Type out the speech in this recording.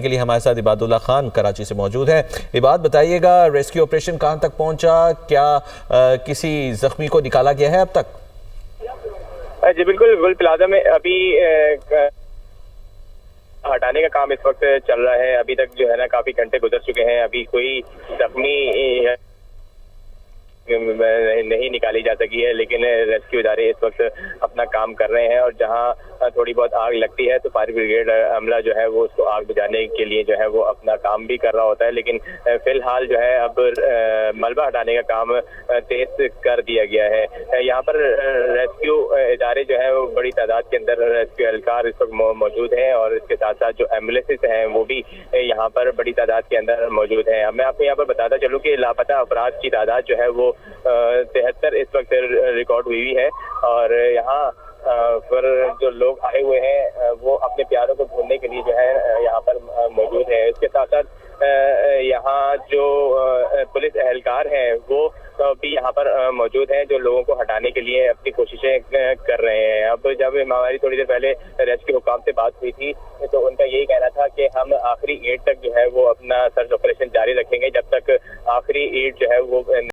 के लिए हमारे साथ इबादुल्ला खान कराची से मौजूद है। इबाद, बताइएगा, रेस्क्यू ऑपरेशन कहां तक पहुंचा? क्या किसी जख्मी को निकाला गया है अब तक? जी बिल्कुल, गुल प्लाजा में अभी हटाने का काम इस वक्त चल रहा है। अभी तक जो है ना काफी घंटे गुजर चुके हैं, अभी कोई जख्मी नहीं निकाली जा सकी है, लेकिन रेस्क्यू इदारे इस वक्त अपना काम कर रहे हैं और जहां थोड़ी बहुत आग लगती है तो फायर ब्रिगेड अमला जो है वो उसको आग बुझाने के लिए जो है वो अपना काम भी कर रहा होता है। लेकिन फिलहाल जो है अब मलबा हटाने का काम तेज कर दिया गया है। यहाँ पर रेस्क्यू इदारे जो है वो बड़ी तादाद के अंदर रेस्क्यू एहलकार इस वक्त मौजूद हैं और इसके साथ साथ जो एम्बुलेंसेस हैं वो भी यहाँ पर बड़ी तादाद के अंदर मौजूद हैं। मैं आपको यहाँ पर बताता चलूँ कि लापता अफराद की तादाद जो है वो 73 इस वक्त रिकॉर्ड हुई है और यहाँ पर जो लोग आए हुए हैं वो अपने प्यारों को ढूंढने के लिए जो है यहाँ पर मौजूद है। इसके साथ साथ यहाँ जो पुलिस एहलकार हैं वो भी यहाँ पर मौजूद हैं जो लोगों को हटाने के लिए अपनी कोशिशें कर रहे हैं। अब जब हमारी थोड़ी देर पहले रेस्क्यू हुकाम से बात हुई थी तो उनका यही कहना था कि हम आखिरी ईंट तक जो है वो अपना सर्च ऑपरेशन जारी रखेंगे जब तक आखिरी ईंट जो है वो